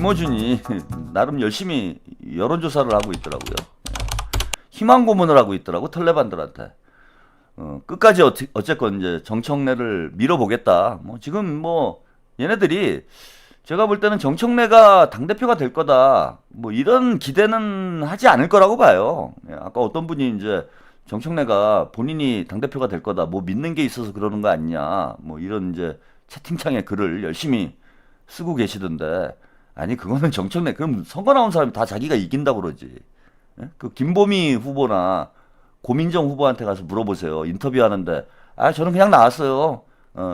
김어준이 나름 열심히 여론조사를 하고 있더라고요. 희망 고문을 하고 있더라고 털레반들한테. 끝까지 어쨌건 이제 정청래를 밀어보겠다. 뭐 지금 뭐 얘네들이 제가 볼 때는 정청래가 당대표가 될 거다. 뭐 이런 기대는 하지 않을 거라고 봐요. 아까 어떤 분이 이제 정청래가 본인이 당대표가 될 거다. 뭐 믿는 게 있어서 그러는 거 아니냐. 뭐 이런 이제 채팅창에 글을 열심히 쓰고 계시던데. 아니 그거는 정청래 그럼 선거 나온 사람이 다 자기가 이긴다고 그러지. 그 김보미 후보나 고민정 후보한테 가서 물어보세요. 인터뷰하는데 저는 그냥 나왔어요.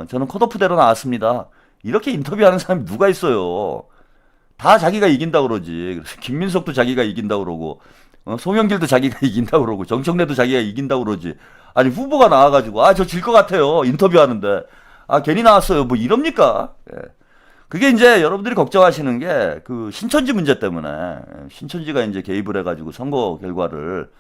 저는 컷오프대로 나왔습니다. 이렇게 인터뷰하는 사람이 누가 있어요. 다 자기가 이긴다고 그러지. 그래서 김민석도 자기가 이긴다고 그러고 송영길도 자기가 이긴다고 그러고 정청래도 자기가 이긴다고 그러지. 아니 후보가 나와가지고 저 질 것 같아요. 인터뷰하는데 괜히 나왔어요. 뭐 이럽니까? 예. 그게 이제 여러분들이 걱정하시는 게 그 신천지 문제 때문에 신천지가 이제 개입을 해가지고 선거 결과를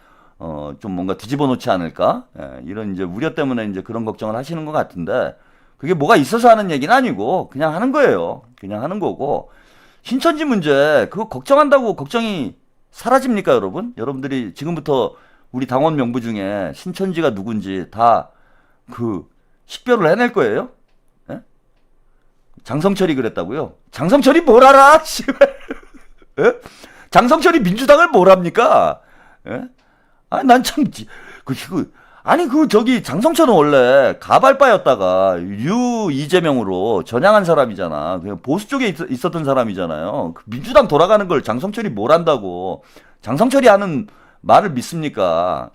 좀 뭔가 뒤집어 놓지 않을까? 이런 이제 우려 때문에 이제 그런 걱정을 하시는 것 같은데 그게 뭐가 있어서 하는 얘기는 아니고 그냥 하는 거예요. 그냥 하는 거고 신천지 문제 그거 걱정한다고 걱정이 사라집니까, 여러분? 여러분들이 지금부터 우리 당원 명부 중에 신천지가 누군지 다 그 식별을 해낼 거예요? 장성철이 그랬다고요? 장성철이 뭘 알아? 장성철이 민주당을 뭘 합니까? 난 참, 저기 장성철은 원래 가발바였다가 이재명으로 전향한 사람이잖아. 그냥 보수 쪽에 있었던 사람이잖아요. 민주당 돌아가는 걸 장성철이 뭘 한다고. 장성철이 하는 말을 믿습니까?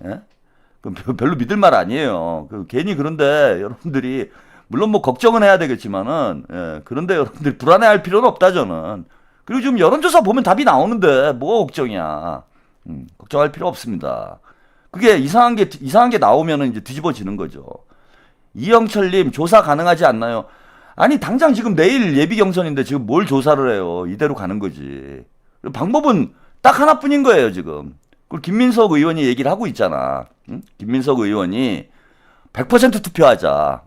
별로 믿을 말 아니에요. 괜히 그런데 여러분들이 물론 뭐 걱정은 해야 되겠지만은 그런데 여러분들 불안해할 필요는 없다 저는. 그리고 지금 여론조사 보면 답이 나오는데 뭐가 걱정이야. 걱정할 필요 없습니다. 그게 이상한 게 나오면은 이제 뒤집어지는 거죠. 이영철님 조사 가능하지 않나요? 아니 당장 지금 내일 예비 경선인데 지금 뭘 조사를 해요? 이대로 가는 거지. 방법은 딱 하나뿐인 거예요 지금. 그걸 김민석 의원이 얘기를 하고 있잖아. 김민석 의원이 100% 투표하자.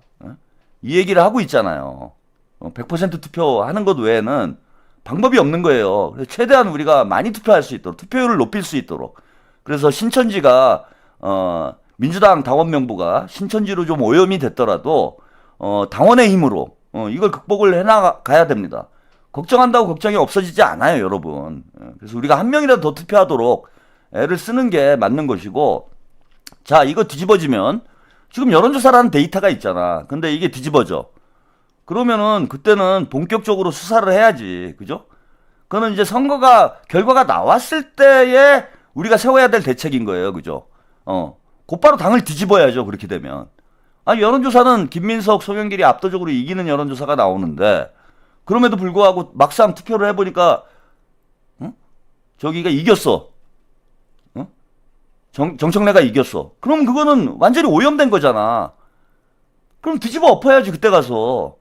이 얘기를 하고 있잖아요. 100% 투표하는 것 외에는 방법이 없는 거예요. 그래서 최대한 우리가 많이 투표할 수 있도록 투표율을 높일 수 있도록. 그래서 신천지가 민주당 당원 명부가 신천지로 좀 오염이 됐더라도 당원의 힘으로 이걸 극복을 해나가야 됩니다. 걱정한다고 걱정이 없어지지 않아요, 여러분. 그래서 우리가 한 명이라도 더 투표하도록 애를 쓰는 게 맞는 것이고, 자 이거 뒤집어지면. 지금 여론조사라는 데이터가 있잖아. 근데 이게 뒤집어져. 그러면은 그때는 본격적으로 수사를 해야지. 그죠? 그거는 이제 결과가 나왔을 때에 우리가 세워야 될 대책인 거예요. 그죠? 곧바로 당을 뒤집어야죠. 그렇게 되면. 여론조사는 김민석, 송영길이 압도적으로 이기는 여론조사가 나오는데 그럼에도 불구하고 막상 투표를 해보니까 저기가 이겼어. 정청래가 이겼어. 그럼 그거는 완전히 오염된 거잖아. 그럼 뒤집어 엎어야지 그때 가서.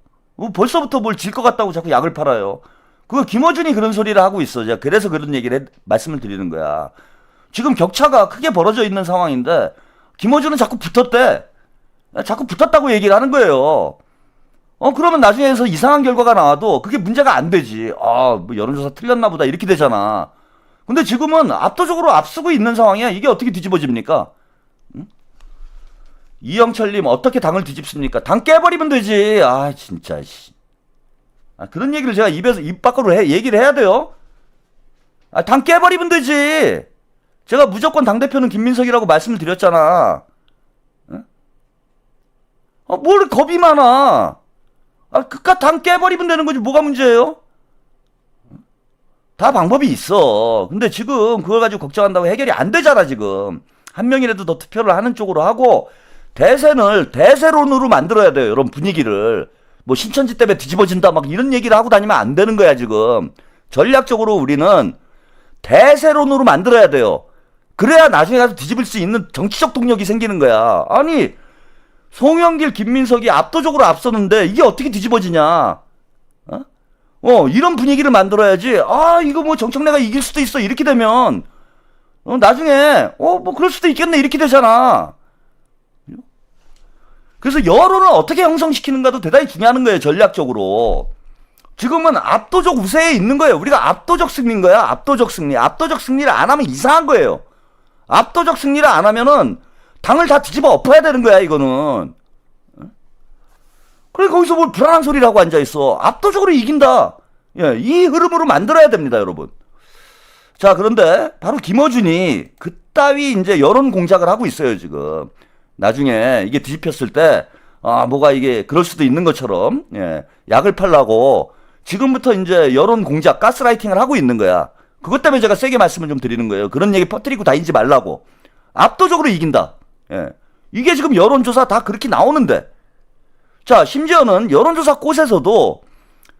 벌써부터 뭘 질 것 같다고 자꾸 약을 팔아요. 그거 김어준이 그런 소리를 하고 있어. 제가 그래서 그런 말씀을 드리는 거야. 지금 격차가 크게 벌어져 있는 상황인데 김어준은 자꾸 붙었대. 자꾸 붙었다고 얘기를 하는 거예요. 그러면 나중에서 이상한 결과가 나와도 그게 문제가 안 되지. 뭐 여론조사 틀렸나 보다 이렇게 되잖아. 근데 지금은 압도적으로 앞서고 있는 상황이야. 이게 어떻게 뒤집어집니까? 이영철님 어떻게 당을 뒤집습니까? 당 깨버리면 되지. 진짜. 그런 얘기를 제가 입 밖으로 얘기를 해야 돼요? 당 깨버리면 되지. 제가 무조건 당대표는 김민석이라고 말씀을 드렸잖아. 뭘 겁이 많아. 그깟 당 깨버리면 되는 거지. 뭐가 문제예요? 다 방법이 있어. 근데 지금 그걸 가지고 걱정한다고 해결이 안 되잖아, 지금. 한 명이라도 더 투표를 하는 쪽으로 하고, 대세론으로 만들어야 돼요, 여러분, 분위기를. 뭐, 신천지 때문에 뒤집어진다, 막 이런 얘기를 하고 다니면 안 되는 거야, 지금. 전략적으로 우리는 대세론으로 만들어야 돼요. 그래야 나중에 가서 뒤집을 수 있는 정치적 동력이 생기는 거야. 아니, 송영길, 김민석이 압도적으로 앞서는데, 이게 어떻게 뒤집어지냐? 이런 분위기를 만들어야지. 이거 뭐 정청래가 이길 수도 있어. 이렇게 되면, 나중에, 뭐 그럴 수도 있겠네. 이렇게 되잖아. 그래서 여론을 어떻게 형성시키는가도 대단히 중요한 거예요. 전략적으로. 지금은 압도적 우세에 있는 거예요. 우리가 압도적 승리인 거야. 압도적 승리. 압도적 승리를 안 하면 이상한 거예요. 압도적 승리를 안 하면은 당을 다 뒤집어 엎어야 되는 거야, 이거는. 그래, 거기서 뭘 불안한 소리를 하고 앉아있어. 압도적으로 이긴다. 예, 이 흐름으로 만들어야 됩니다, 여러분. 자, 그런데 바로 김어준이 그따위 이제 여론 공작을 하고 있어요, 지금. 나중에 이게 뒤집혔을 때, 뭐가 이게 그럴 수도 있는 것처럼, 예, 약을 팔라고 지금부터 이제 여론 공작, 가스라이팅을 하고 있는 거야. 그것 때문에 제가 세게 말씀을 좀 드리는 거예요. 그런 얘기 퍼뜨리고 다니지 말라고. 압도적으로 이긴다. 예. 이게 지금 여론조사 다 그렇게 나오는데. 자, 심지어는 여론조사 곳에서도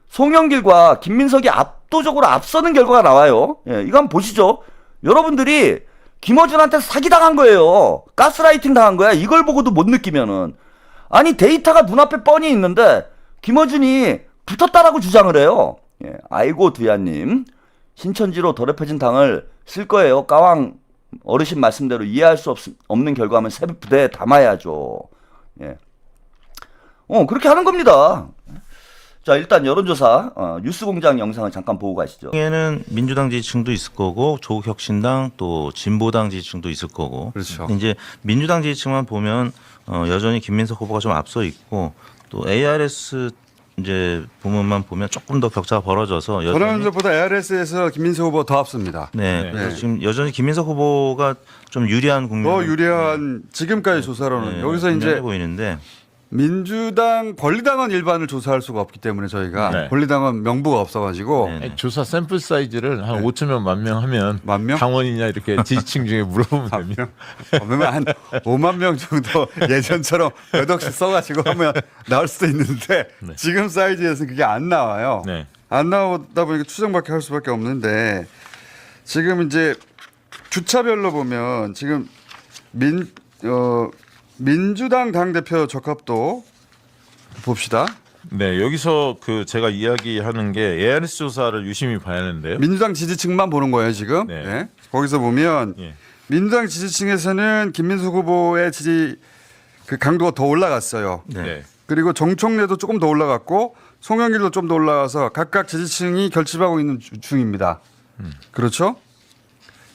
송영길과 김민석이 압도적으로 앞서는 결과가 나와요. 예, 이거 한번 보시죠. 여러분들이 김어준한테 사기당한 거예요. 가스라이팅 당한 거야. 이걸 보고도 못 느끼면은. 아니, 데이터가 눈앞에 뻔히 있는데 김어준이 붙었다라고 주장을 해요. 예, 아이고 두야님. 신천지로 더럽혀진 당을 쓸 거예요. 까왕 어르신 말씀대로 이해할 수 없는 결과면 새벽 부대에 담아야죠. 예. 그렇게 하는 겁니다. 자, 일단 여론조사 뉴스공장 영상을 잠깐 보고 가시죠. 에는 민주당 지지층도 있을 거고 조국혁신당 또 진보당 지지층도 있을 거고. 그렇죠. 이제 민주당 지지층만 보면 여전히 김민석 후보가 좀 앞서 있고 또 ARS 이제 부문만 보면 조금 더 격차가 벌어져서 전원주보다 ARS에서 김민석 후보 더 앞섭니다. 네, 그래서 지금 여전히 김민석 후보가 좀 유리한 국면. 더 유리한 지금까지 조사로는 여기서 이제 보이는데. 민주당 권리당원 일반을 조사할 수가 없기 때문에 저희가 권리당원 명부가 없어가지고 조사 샘플 사이즈를 한 5천 명, 1만 명 하면 만 명? 당원이냐 이렇게 지지층 중에 물어보면 됩니다. 그러면 한 5만 명 정도 예전처럼 몇 억씩 써가지고 하면 나올 수도 있는데 지금 사이즈에서는 그게 안 나와요. 네. 안 나오다 보니까 추정밖에 할 수밖에 없는데 지금 이제 주차별로 보면 지금 민주당 당대표 적합도 봅시다. 네, 여기서 그 제가 이야기하는 게 ARS 조사를 유심히 봐야 하는데요. 민주당 지지층만 보는 거예요 지금. 네. 네. 거기서 보면 예. 민주당 지지층에서는 김민석 후보의 지지 그 강도가 더 올라갔어요. 네. 그리고 정청래도 조금 더 올라갔고 송영길도 좀 더 올라가서 각각 지지층이 결집하고 있는 중입니다. 그렇죠?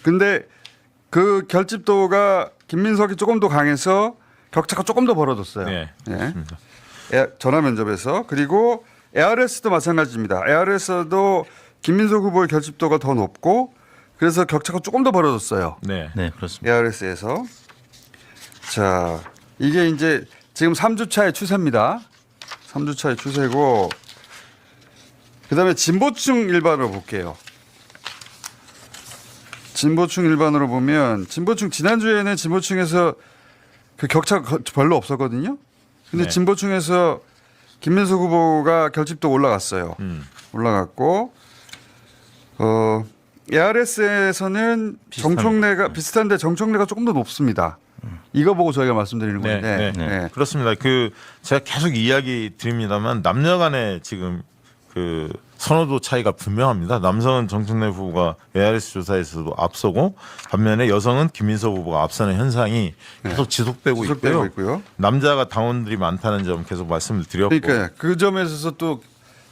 근데 그 결집도가 김민석이 조금 더 강해서 격차가 조금 더 벌어졌어요. 네. 네. 전화 면접에서. 그리고 ARS도 마찬가지입니다. ARS도 김민석 후보의 결집도가 더 높고 그래서 격차가 조금 더 벌어졌어요. 네. 네, 그렇습니다. ARS에서. 자, 이게 이제 지금 3주차의 추세입니다. 3주차의 추세고 그다음에 진보층 일반으로 볼게요. 진보층 일반으로 보면 진보층 지난주에는 진보층에서 그 격차가 별로 없었거든요. 근데 진보층에서 김민석 후보가 결집도 올라갔어요. 올라갔고 ARS에서는 정청래가 비슷한데 정청래가 조금 더 높습니다. 이거 보고 저희가 말씀드리는 건데. 네. 그렇습니다. 그 제가 계속 이야기 드립니다만 남녀간의 지금 그 선호도 차이가 분명합니다. 남성은 정청래 후보가 ARS 조사에서도 앞서고 반면에 여성은 김민석 후보가 앞서는 현상이 계속 지속되고 있고요. 남자가 당원들이 많다는 점 계속 말씀을 드렸고. 그러니까 그 점에 있어서 또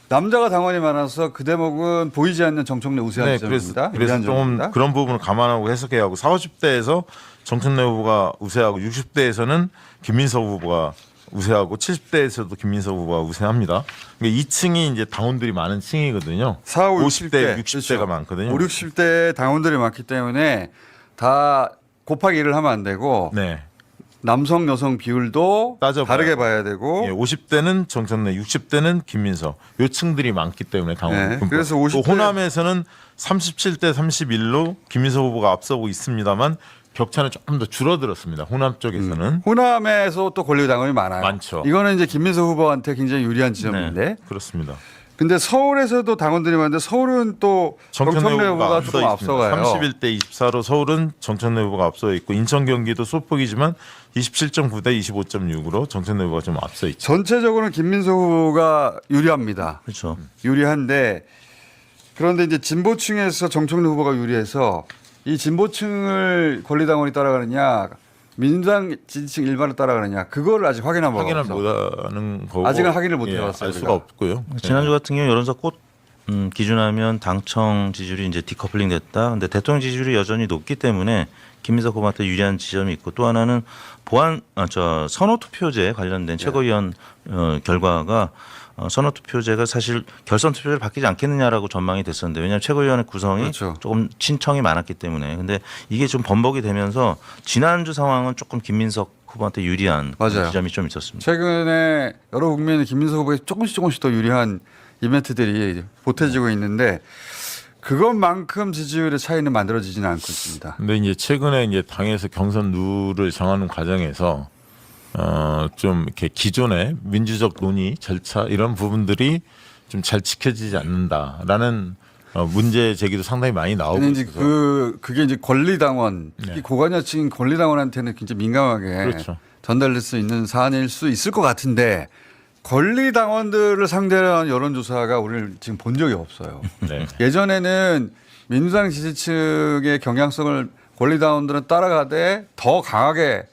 남자가 당원이 많아서 그 대목은 보이지 않는 정청래 우세한 점입니다. 그래서 좀 그런 부분을 감안하고 해석해야 하고 40, 50대에서 정청래 후보가 우세하고 60대에서는 김민석 후보가 우세하고 70대에서도 김민석 후보가 우세합니다. 그러니까 2층이 이제 당원들이 많은 층이거든요. 50대, 60대가 그렇죠. 많거든요. 5, 60대 당원들이 많기 때문에 다 곱하기 1을 하면 안 되고 네. 남성 여성 비율도 따져봐야 다르게 봐야 되고 50대는 정청래, 60대는 김민석 요 층들이 많기 때문에 당원. 네. 그래서 또 50대 호남에서는 37대 31로 김민석 후보가 앞서고 있습니다만 격차는 조금 더 줄어들었습니다. 호남 쪽에서는. 호남에서 또 권리당원이 많아요. 많죠. 이거는 이제 김민석 후보한테 굉장히 유리한 지점인데. 네, 그렇습니다. 근데 서울에서도 당원들이 많은데 서울은 또 정청래 후보가 조금 앞서가요. 31대 24로 서울은 정청래 후보가 앞서 있고 인천 경기도 소폭이지만 27.9대 25.6으로 정청래 후보가 좀 앞서 있죠. 전체적으로는 김민석 후보가 유리합니다. 그렇죠. 유리한데 그런데 이제 진보층에서 정청래 후보가 유리해서 이 진보층을 권리당원이 따라가느냐 민주당 지지층 일반을 따라가느냐 그거를 아직 확인한 바가 확인을 없어. 못하는 거고 아직은 확인을 못 예, 해봤어요, 알 수가 우리가. 없고요. 지난주 같은 경우 여론조사 꽃 기준하면 당청 지지율이 이제 디커플링 됐다. 근데 대통령 지지율이 여전히 높기 때문에 김민석 후보한테 유리한 지점이 있고 또 하나는 선호 투표제 관련된 최고위원 결과가 선호 투표제가 사실 결선 투표제를 바뀌지 않겠느냐라고 전망이 됐었는데 왜냐하면 최고위원의 구성이 그렇죠. 조금 친청이 많았기 때문에 근데 이게 좀 번복이 되면서 지난주 상황은 조금 김민석 후보한테 유리한 맞아요. 지점이 좀 있었습니다. 최근에 여러 국민의 김민석 후보에 조금씩 더 유리한 이벤트들이 보태지고 있는데 그것만큼 지지율의 차이는 만들어지지는 않고 있습니다. 근데 이제 최근에 이제 당에서 경선 룰을 정하는 과정에서 좀 이렇게 기존의 민주적 논의 절차 이런 부분들이 좀 잘 지켜지지 않는다라는 문제 제기도 상당히 많이 나오고 근데 이제 있어서 그게 이제 권리당원, 특히 네. 고관여층 권리당원한테는 굉장히 민감하게 그렇죠. 전달될 수 있는 사안일 수 있을 것 같은데 권리당원들을 상대로 한 여론조사가 우리는 지금 본 적이 없어요. 네. 예전에는 민주당 지지층의 경향성을 권리당원들은 따라가되 더 강하게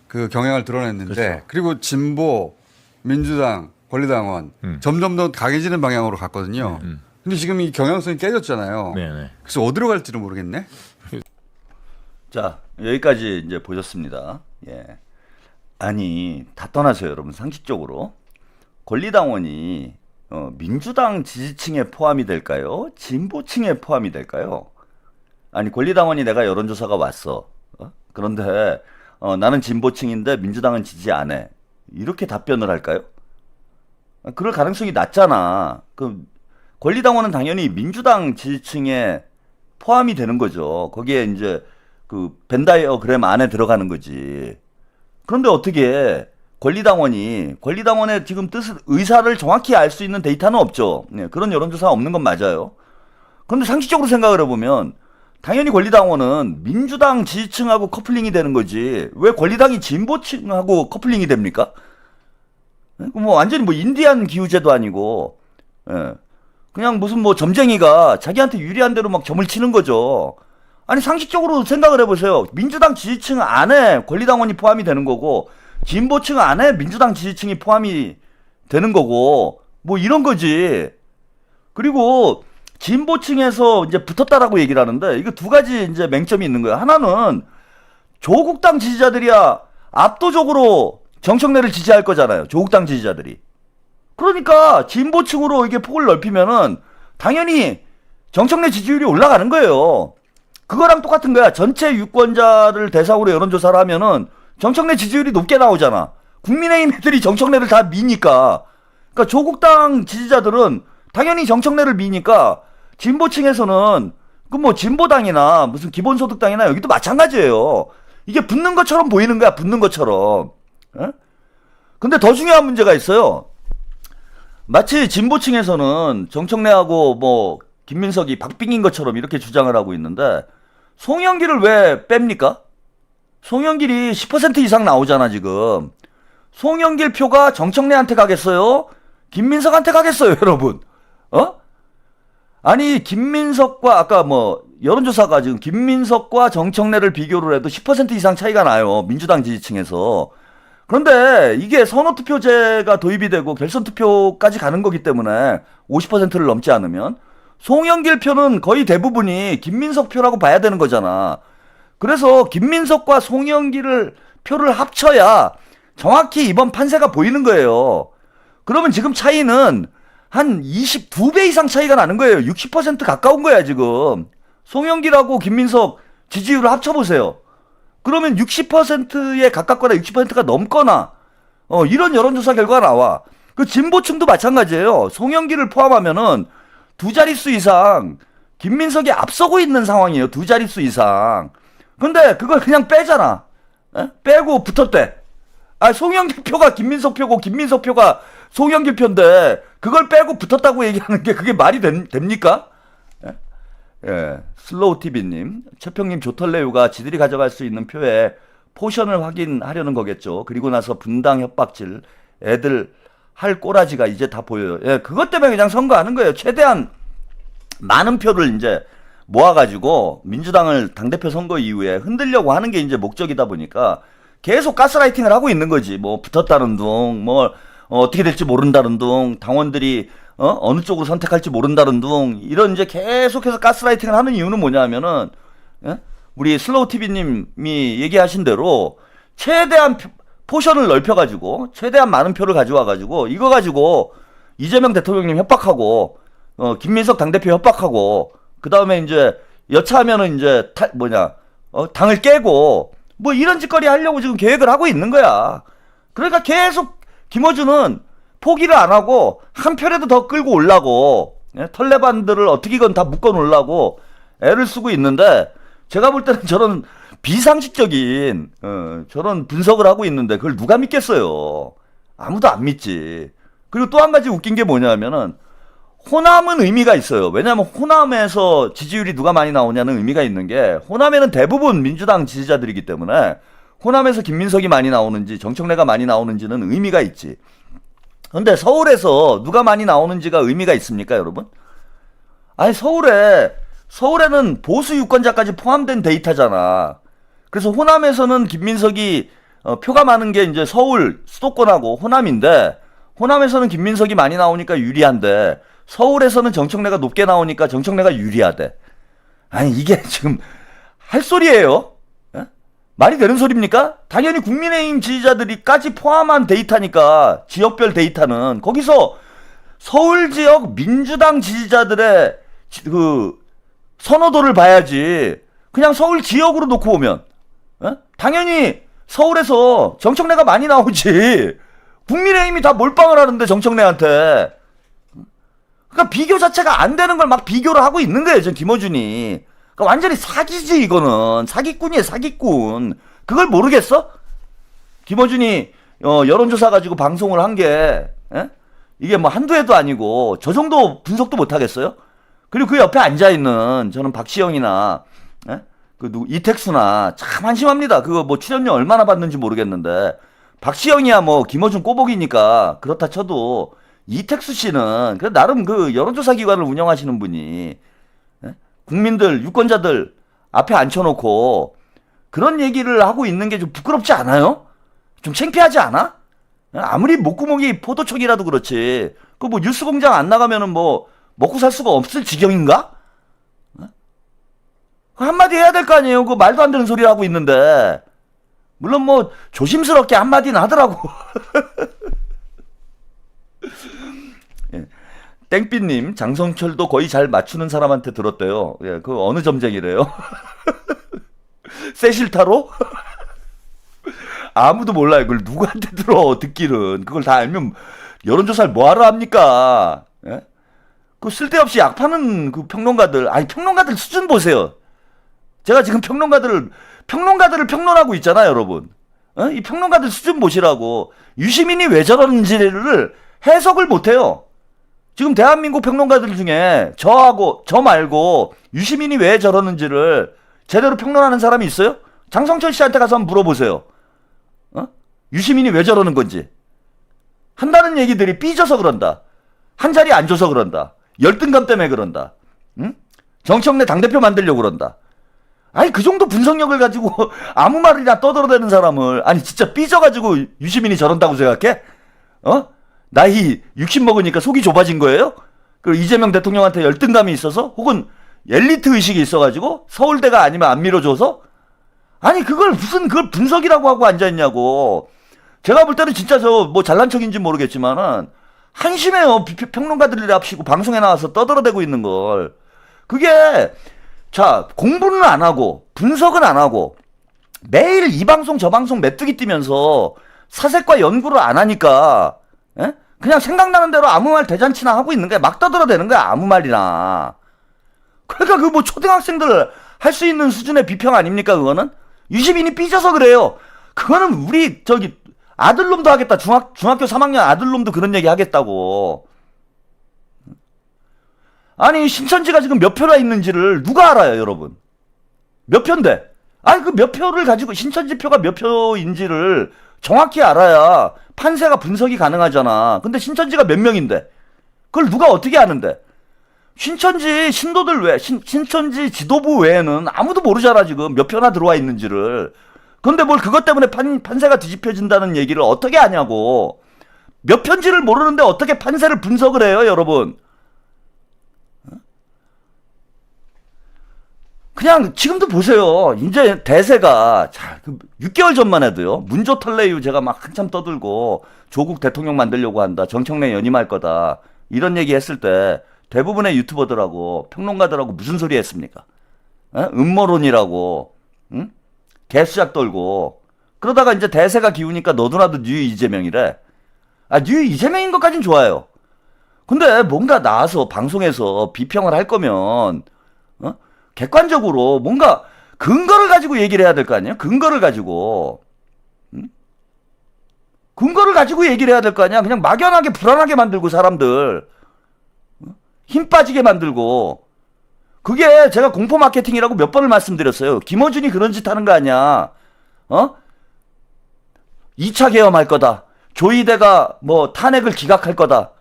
그 경향을 드러냈는데 그렇죠. 그리고 진보, 민주당, 권리당원 점점 더 강해지는 방향으로 갔거든요. 근데 지금 이 경향성이 깨졌잖아요. 네. 그래서 어디로 갈지를 모르겠네. 자, 여기까지 이제 보셨습니다. 예. 아니, 다 떠나세요, 여러분. 상식적으로. 권리당원이 민주당 지지층에 포함이 될까요? 진보층에 포함이 될까요? 아니, 권리당원이 내가 여론조사가 왔어. 그런데 나는 진보층인데 민주당은 지지 안 해. 이렇게 답변을 할까요? 그럴 가능성이 낮잖아. 그 권리당원은 당연히 민주당 지지층에 포함이 되는 거죠. 거기에 이제 그 벤다이어그램 안에 들어가는 거지. 그런데 어떻게 권리당원의 지금 의사를 정확히 알 수 있는 데이터는 없죠. 네, 그런 여론조사가 없는 건 맞아요. 그런데 상식적으로 생각을 해보면 당연히 권리당원은 민주당 지지층하고 커플링이 되는 거지. 왜 권리당이 진보층하고 커플링이 됩니까? 뭐 완전히 뭐 인디안 기후제도 아니고, 예. 그냥 무슨 뭐 점쟁이가 자기한테 유리한 대로 막 점을 치는 거죠. 아니 상식적으로 생각을 해보세요. 민주당 지지층 안에 권리당원이 포함이 되는 거고 진보층 안에 민주당 지지층이 포함이 되는 거고 뭐 이런 거지. 그리고 진보층에서 이제 붙었다라고 얘기를 하는데 이거 두 가지 이제 맹점이 있는 거야. 하나는 조국당 지지자들이야 압도적으로 정청래를 지지할 거잖아요. 조국당 지지자들이. 그러니까 진보층으로 이게 폭을 넓히면은 당연히 정청래 지지율이 올라가는 거예요. 그거랑 똑같은 거야. 전체 유권자를 대상으로 여론조사를 하면은 정청래 지지율이 높게 나오잖아. 국민의힘 애들이 정청래를 다 미니까. 그러니까 조국당 지지자들은 당연히 정청래를 미니까 진보층에서는 그 뭐 진보당이나 무슨 기본소득당이나 여기도 마찬가지예요. 이게 붙는 것처럼 보이는 거야. 붙는 것처럼. 에? 근데 더 중요한 문제가 있어요. 마치 진보층에서는 정청래하고 뭐 김민석이 박빙인 것처럼 이렇게 주장을 하고 있는데 송영길을 왜 뺍니까? 송영길이 10% 이상 나오잖아 지금. 송영길 표가 정청래한테 가겠어요? 김민석한테 가겠어요 여러분? 아니 김민석과 아까 뭐 여론조사가 지금 김민석과 정청래를 비교를 해도 10% 이상 차이가 나요. 민주당 지지층에서. 그런데 이게 선호투표제가 도입이 되고 결선투표까지 가는 거기 때문에 50%를 넘지 않으면 송영길 표는 거의 대부분이 김민석 표라고 봐야 되는 거잖아. 그래서 김민석과 송영길을 표를 합쳐야 정확히 이번 판세가 보이는 거예요. 그러면 지금 차이는 한 22배 이상 차이가 나는 거예요. 60% 가까운 거야 지금. 송영길하고 김민석 지지율을 합쳐보세요. 그러면 60%에 가깝거나 60%가 넘거나 이런 여론조사 결과가 나와. 그 진보층도 마찬가지예요. 송영길을 포함하면은 두 자릿수 이상 김민석이 앞서고 있는 상황이에요. 두 자릿수 이상. 근데 그걸 그냥 빼잖아. 빼고 붙었대. 송영길 표가 김민석 표고 김민석 표가 송영길 표인데 그걸 빼고 붙었다고 얘기하는 게 그게 말이 됩니까? 예, 슬로우TV님, 최평님 조털레유가 지들이 가져갈 수 있는 표에 포션을 확인하려는 거겠죠. 그리고 나서 분당 협박질, 애들 할 꼬라지가 이제 다 보여요. 예, 그것 때문에 그냥 선거하는 거예요. 최대한 많은 표를 이제 모아가지고 민주당을 당대표 선거 이후에 흔들려고 하는 게 이제 목적이다 보니까 계속 가스라이팅을 하고 있는 거지. 뭐 붙었다는 둥, 뭐 어떻게 될지 모른다는 둥, 당원들이 어느 쪽으로 선택할지 모른다는 둥, 이런 이제 계속해서 가스라이팅을 하는 이유는 뭐냐면은, 예? 우리 슬로우 TV님이 얘기하신 대로 최대한 포션을 넓혀가지고 최대한 많은 표를 가져와가지고 이거 가지고 이재명 대통령님 협박하고 김민석 당대표 협박하고 그 다음에 이제 여차하면은 이제 당을 깨고 뭐 이런 짓거리 하려고 지금 계획을 하고 있는 거야. 그러니까 계속 김어준은 포기를 안 하고 한 표라도 더 끌고 오려고, 예? 털레반들을 어떻게건 다 묶어 놓으려고 애를 쓰고 있는데, 제가 볼 때는 저런 비상식적인 저런 분석을 하고 있는데 그걸 누가 믿겠어요. 아무도 안 믿지. 그리고 또 한 가지 웃긴 게 뭐냐면은 호남은 의미가 있어요. 왜냐하면 호남에서 지지율이 누가 많이 나오냐는 의미가 있는 게, 호남에는 대부분 민주당 지지자들이기 때문에 호남에서 김민석이 많이 나오는지 정청래가 많이 나오는지는 의미가 있지. 근데 서울에서 누가 많이 나오는지가 의미가 있습니까, 여러분? 아니, 서울에는 보수 유권자까지 포함된 데이터잖아. 그래서 호남에서는 김민석이 표가 많은 게 이제 서울 수도권하고 호남인데, 호남에서는 김민석이 많이 나오니까 유리한데 서울에서는 정청래가 높게 나오니까 정청래가 유리하대. 아니, 이게 지금 할 소리예요? 예? 말이 되는 소리입니까? 당연히 국민의힘 지지자들이까지 포함한 데이터니까, 지역별 데이터는 거기서 서울 지역 민주당 지지자들의 그 선호도를 봐야지. 그냥 서울 지역으로 놓고 보면, 예? 당연히 서울에서 정청래가 많이 나오지. 국민의힘이 다 몰빵을 하는데 정청래한테. 그러니까 비교 자체가 안 되는 걸 막 비교를 하고 있는 거예요, 전 김어준이. 그러니까 완전히 사기지, 이거는. 사기꾼이에요, 사기꾼. 그걸 모르겠어? 김어준이 여론조사 가지고 방송을 한 게, 예? 이게 뭐 한두 해도 아니고 저 정도 분석도 못 하겠어요? 그리고 그 옆에 앉아있는 저는 박시영이나, 예? 이택수나 참 한심합니다. 그거 뭐 출연료 얼마나 받는지 모르겠는데, 박시영이야 뭐 김어준 꼬복이니까 그렇다 쳐도 이택수 씨는 그 나름 그 여론조사 기관을 운영하시는 분이, 예? 국민들, 유권자들 앞에 앉혀놓고 그런 얘기를 하고 있는 게 좀 부끄럽지 않아요? 좀 창피하지 않아? 아무리 목구멍이 포도청이라도 그렇지. 그 뭐 뉴스공장 안 나가면은 뭐 먹고 살 수가 없을 지경인가? 한마디 해야 될 거 아니에요. 그 말도 안 되는 소리 하고 있는데. 물론 뭐 조심스럽게 한마디는 하더라고. 예. 땡삐님, 장성철도 거의 잘 맞추는 사람한테 들었대요. 예, 그 어느 점쟁이래요? 세실타로? 아무도 몰라요. 그걸 누구한테 들어, 듣기는. 그걸 다 알면 여론조사를 뭐하러 합니까? 예? 그 쓸데없이 약 파는 그 평론가들, 아니, 평론가들 수준 보세요. 제가 지금 평론가들을 평론하고 있잖아요, 여러분. 이 평론가들 수준 보시라고. 유시민이 왜 저러는지를 해석을 못해요. 지금 대한민국 평론가들 중에 저 말고 유시민이 왜 저러는지를 제대로 평론하는 사람이 있어요? 장성철 씨한테 가서 한번 물어보세요. 유시민이 왜 저러는 건지. 한다는 얘기들이 삐져서 그런다. 한 자리에 앉아서 그런다. 열등감 때문에 그런다. 응? 정청래 당대표 만들려고 그런다. 아니, 그 정도 분석력을 가지고 아무 말이나 떠들어대는 사람을, 아니 진짜 삐져가지고 유시민이 저런다고 생각해? 나이 60 먹으니까 속이 좁아진 거예요? 그 이재명 대통령한테 열등감이 있어서? 혹은 엘리트 의식이 있어가지고? 서울대가 아니면 안 밀어줘서? 아니, 그걸 분석이라고 하고 앉아있냐고. 제가 볼 때는 진짜 뭐 잘난 척인지 모르겠지만은 한심해요. 평론가들이 합치고 방송에 나와서 떠들어대고 있는 걸. 그게, 자, 공부는 안 하고 분석은 안 하고 매일 이 방송 저 방송 메뚜기 뛰면서 사색과 연구를 안 하니까, 예? 그냥 생각나는 대로 아무 말 대잔치나 하고 있는 거야. 막 떠들어대는 거야, 아무 말이나. 그러니까 그 뭐 초등학생들 할 수 있는 수준의 비평 아닙니까, 그거는? 유시민이 삐져서 그래요. 그거는 우리 아들놈도 하겠다. 중학교 3학년 아들놈도 그런 얘기 하겠다고. 아니, 신천지가 지금 몇 표나 있는지를 누가 알아요, 여러분? 몇 표인데? 아니, 그 몇 표를 가지고 신천지 표가 몇 표인지를 정확히 알아야 판세가 분석이 가능하잖아. 근데 신천지가 몇 명인데? 그걸 누가 어떻게 아는데? 신천지 신도들 신천지 지도부 외에는 아무도 모르잖아, 지금. 몇 표나 들어와 있는지를. 근데 뭘 그것 때문에 판세가 뒤집혀진다는 얘기를 어떻게 하냐고. 몇 편지를 모르는데 어떻게 판세를 분석을 해요, 여러분. 그냥 지금도 보세요. 이제 대세가 6개월 전만 해도요. 문조 탈래 이후 제가 막 한참 떠들고 조국 대통령 만들려고 한다. 정청래 연임할 거다. 이런 얘기 했을 때 대부분의 유튜버들하고 평론가들하고 무슨 소리 했습니까? 음모론이라고. 응? 개수작 떨고. 그러다가 이제 대세가 기우니까 너도나도 뉴 이재명이래. 뉴 이재명인 것까진 좋아요. 근데 뭔가 나와서 방송에서 비평을 할 거면 객관적으로 뭔가 근거를 가지고 얘기를 해야 될 거 아니에요? 근거를 가지고. 근거를 가지고 얘기를 해야 될 거 아니야? 그냥 막연하게 불안하게 만들고 사람들. 힘 빠지게 만들고. 그게 제가 공포 마케팅이라고 몇 번을 말씀드렸어요. 김어준이 그런 짓 하는 거 아니야. 2차 계엄할 거다. 조이대가 뭐 탄핵을 기각할 거다.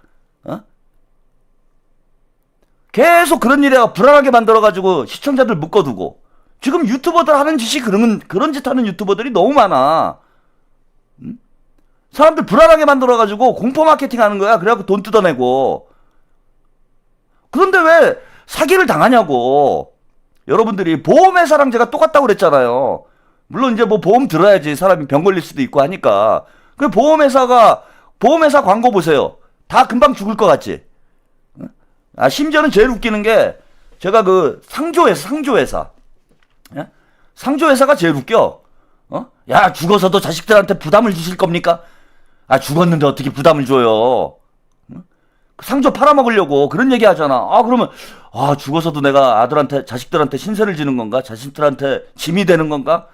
계속 그런 일에 불안하게 만들어가지고 시청자들 묶어두고. 지금 유튜버들 하는 짓이 그런 짓 하는 유튜버들이 너무 많아. 사람들 불안하게 만들어가지고 공포 마케팅 하는 거야. 그래갖고 돈 뜯어내고. 그런데 왜 사기를 당하냐고. 여러분들이 보험회사랑 제가 똑같다고 그랬잖아요. 물론 이제 뭐 보험 들어야지 사람이 병 걸릴 수도 있고 하니까. 그 보험회사 광고 보세요. 다 금방 죽을 것 같지. 심지어는 제일 웃기는 게 제가 그 상조회사. 예? 상조회사가 제일 웃겨. 야, 죽어서도 자식들한테 부담을 주실 겁니까? 죽었는데 어떻게 부담을 줘요? 상조 팔아먹으려고 그런 얘기 하잖아. 그러면 죽어서도 내가 자식들한테 신세를 지는 건가? 자식들한테 짐이 되는 건가?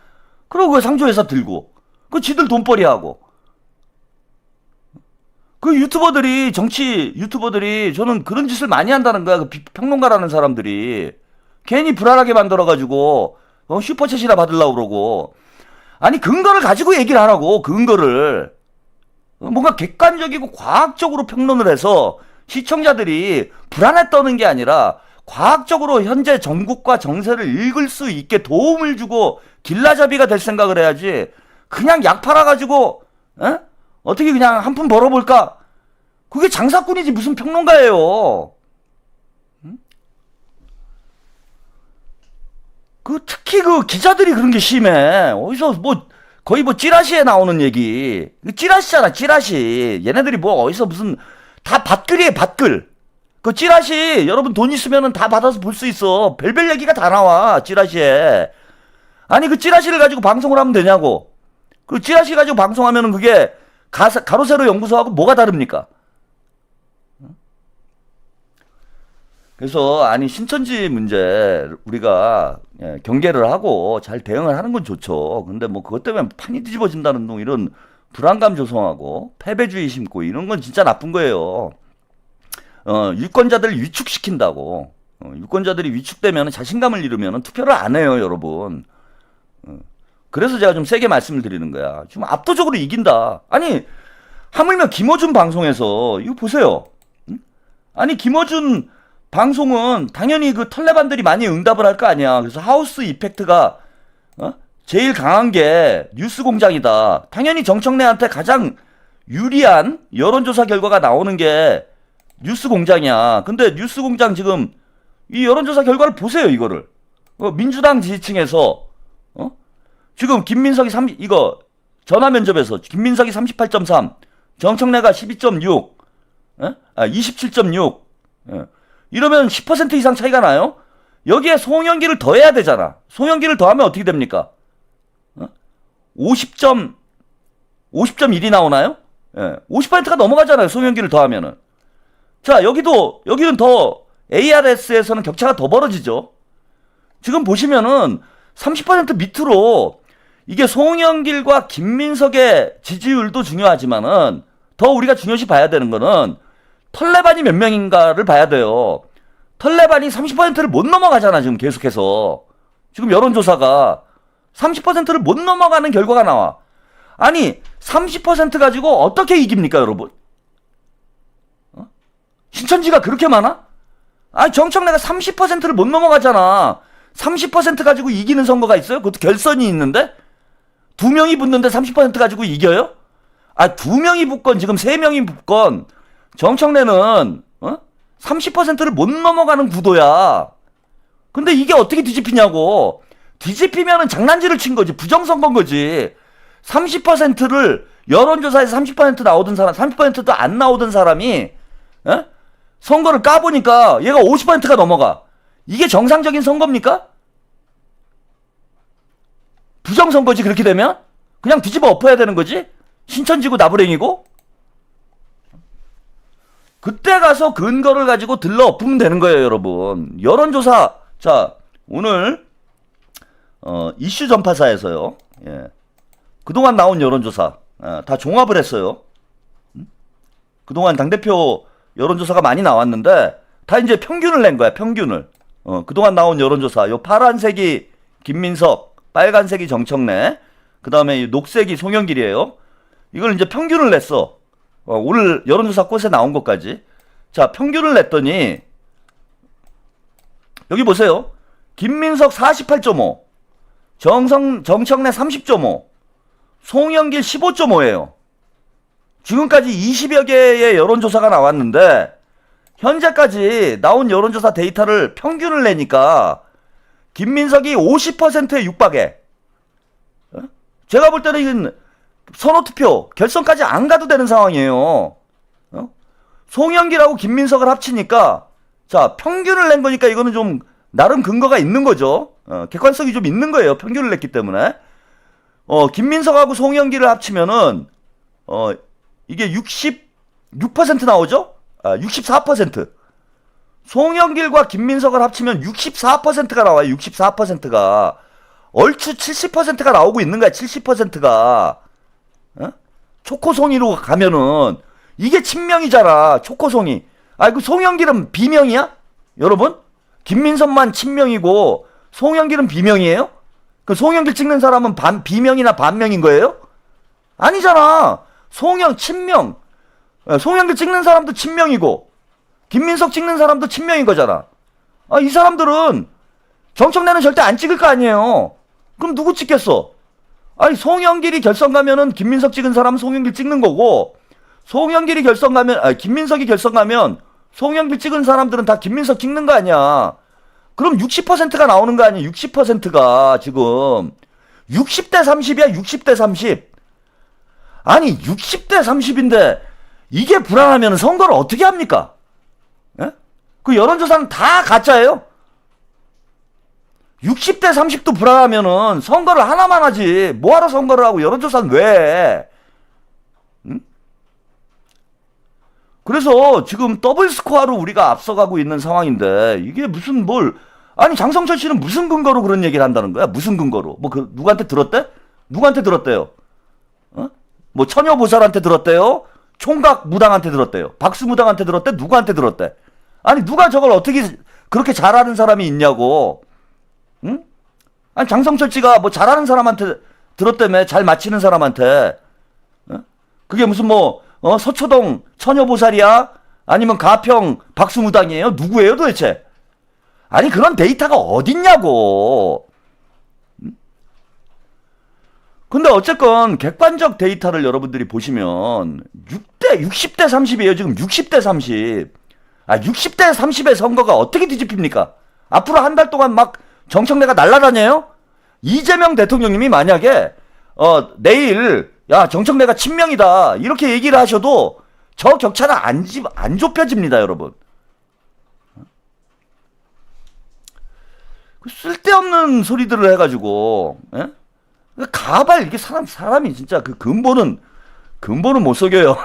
그러고 그 상조회사 들고 그 지들 돈벌이 하고. 그 정치 유튜버들이 저는 그런 짓을 많이 한다는 거야. 그 평론가라는 사람들이. 괜히 불안하게 만들어가지고, 슈퍼챗이나 받으려고 그러고. 아니, 근거를 가지고 얘기를 하라고, 근거를. 뭔가 객관적이고 과학적으로 평론을 해서 시청자들이 불안에 떠는 게 아니라 과학적으로 현재 정국과 정세를 읽을 수 있게 도움을 주고 길라잡이가 될 생각을 해야지. 그냥 약 팔아가지고, 어떻게 그냥 한 푼 벌어볼까? 그게 장사꾼이지 무슨 평론가예요. 특히 그 기자들이 그런 게 심해. 어디서 거의 찌라시에 나오는 얘기. 찌라시잖아, 찌라시. 얘네들이 어디서 무슨 다 밭글이에요, 밭글. 그 찌라시 여러분 돈 있으면은 다 받아서 볼 수 있어. 별별 얘기가 다 나와, 찌라시에. 아니 그 찌라시를 가지고 방송을 하면 되냐고. 그 찌라시 가지고 방송하면은 그게 가로 세로 연구소하고 뭐가 다릅니까? 그래서 신천지 문제 우리가 경계를 하고 잘 대응을 하는 건 좋죠. 근데 그것 때문에 판이 뒤집어진다는 둥 이런 불안감 조성하고 패배주의 심고 이런 건 진짜 나쁜 거예요. 유권자들을 위축시킨다고. 유권자들이 위축되면 자신감을 잃으면 투표를 안 해요, 여러분. 그래서 제가 좀 세게 말씀을 드리는 거야. 지금 압도적으로 이긴다. 아니, 하물며 김어준 방송에서, 이거 보세요. 김어준 방송은 당연히 그 털레반들이 많이 응답을 할 거 아니야. 그래서 하우스 이펙트가, 제일 강한 게 뉴스 공장이다. 당연히 정청래한테 가장 유리한 여론조사 결과가 나오는 게 뉴스 공장이야. 근데 뉴스 공장 지금, 이 여론조사 결과를 보세요, 이거를. 민주당 지지층에서, 지금 김민석이 전화 면접에서 김민석이 38.3, 정청래가 12.6, 27.6, 이러면 10% 이상 차이가 나요? 여기에 송영길을 더해야 되잖아. 송영길을 더하면 어떻게 됩니까? 50.1이 나오나요? 50%가 넘어가잖아요. 송영길을 더하면은. 자, 여기는 더, ARS에서는 격차가 더 벌어지죠. 지금 보시면은 30% 밑으로 이게 송영길과 김민석의 지지율도 중요하지만은 더 우리가 중요시 봐야 되는 거는 털레반이 몇 명인가를 봐야 돼요. 털레반이 30%를 못 넘어가잖아, 지금 계속해서. 지금 여론조사가 30%를 못 넘어가는 결과가 나와. 아니, 30% 가지고 어떻게 이깁니까, 여러분? 신천지가 그렇게 많아? 아니 정청래가 30%를 못 넘어가잖아. 30% 가지고 이기는 선거가 있어요? 그것도 결선이 있는데? 2명이 붙는데 30% 가지고 이겨요? 아, 2명이 붙건 지금 3명이 붙건 정청래는 30%를 못 넘어가는 구도야. 근데 이게 어떻게 뒤집히냐고. 뒤집히면은 장난질을 친 거지. 부정선거인 거지. 30%를 여론조사에서 30% 나오던 사람, 30%도 안 나오던 사람이 선거를 까보니까 얘가 50%가 넘어가. 이게 정상적인 선거입니까? 부정선거지. 그렇게 되면 그냥 뒤집어 엎어야 되는 거지. 신천지고 나부랭이고. 그때 가서 근거를 가지고 들러 엎으면 되는 거예요, 여러분. 여론조사. 자, 오늘 이슈 전파사에서요. 예. 그동안 나온 여론조사 다 종합을 했어요. 그동안 당대표 여론조사가 많이 나왔는데 다 이제 평균을 낸 거야. 평균을. 그동안 나온 여론조사. 요 파란색이 김민석, 빨간색이 정청래, 그 다음에 녹색이 송영길이에요. 이걸 이제 평균을 냈어. 오늘 여론조사 꽃에 나온 것까지. 자, 평균을 냈더니 여기 보세요. 김민석 48.5, 정청래 30.5, 송영길 15.5예요. 지금까지 20여 개의 여론조사가 나왔는데 현재까지 나온 여론조사 데이터를 평균을 내니까 김민석이 50%에 육박해. 제가 볼 때는 이건 선호투표 결선까지 안 가도 되는 상황이에요. 송영길하고 김민석을 합치니까 자, 평균을 낸 거니까 이거는 좀 나름 근거가 있는 거죠. 객관성이 좀 있는 거예요. 평균을 냈기 때문에. 김민석하고 송영길을 합치면은 이게 66% 나오죠? 64%. 송영길과 김민석을 합치면 64%가 나와요. 64%가. 얼추 70%가 나오고 있는 거야. 70%가. 초코송이로 가면은 이게 친명이잖아. 초코송이. 그 송영길은 비명이야? 여러분? 김민석만 친명이고 송영길은 비명이에요? 그 송영길 찍는 사람은 비명이나 반명인 거예요? 아니잖아. 친명. 송영길 찍는 사람도 친명이고 김민석 찍는 사람도 친명인 거잖아. 이 사람들은 정청래는 절대 안 찍을 거 아니에요. 그럼 누구 찍겠어? 아니, 송영길이 결선 가면은 김민석 찍은 사람은 송영길 찍는 거고, 송영길이 결선 가면, 김민석이 결선 가면 송영길 찍은 사람들은 다 김민석 찍는 거 아니야. 그럼 60%가 나오는 거 아니야. 60%가 지금 60대 30이야. 60대 30. 아니 60대 30인데 이게 불안하면 선거를 어떻게 합니까? 예? 그 여론조사는 다 가짜예요. 60대 30도 불안하면은 선거를 하나만 하지. 뭐하러 선거를 하고 여론조사는 왜 해? 응? 그래서 지금 더블 스코어로 우리가 앞서가고 있는 상황인데 이게 무슨 아니 장성철 씨는 무슨 근거로 그런 얘기를 한다는 거야? 무슨 근거로? 누구한테 들었대? 누구한테 들었대요? 뭐 처녀보살한테 들었대요? 총각 무당한테 들었대요? 박수 무당한테 들었대? 누구한테 들었대? 아니 누가 저걸 어떻게 그렇게 잘하는 사람이 있냐고. 응? 아니 장성철 씨가 뭐 잘하는 사람한테 들었다며. 잘 맞히는 사람한테. 그게 무슨 서초동 처녀보살이야? 아니면 가평 박수무당이에요? 누구예요 도대체? 아니 그런 데이터가 어딨냐고. 근데 어쨌건 객관적 데이터를 여러분들이 보시면 60대 30이에요. 지금 60대 30. 60대 30의 선거가 어떻게 뒤집힙니까? 앞으로 한 달 동안 막 정청래가 날아다녀요? 이재명 대통령님이 만약에 내일 야 정청래가 친명이다 이렇게 얘기를 하셔도 저 격차는 안 좁혀집니다, 여러분. 쓸데없는 소리들을 해가지고 가발 이게 사람이 진짜 그 근본은 못 속여요.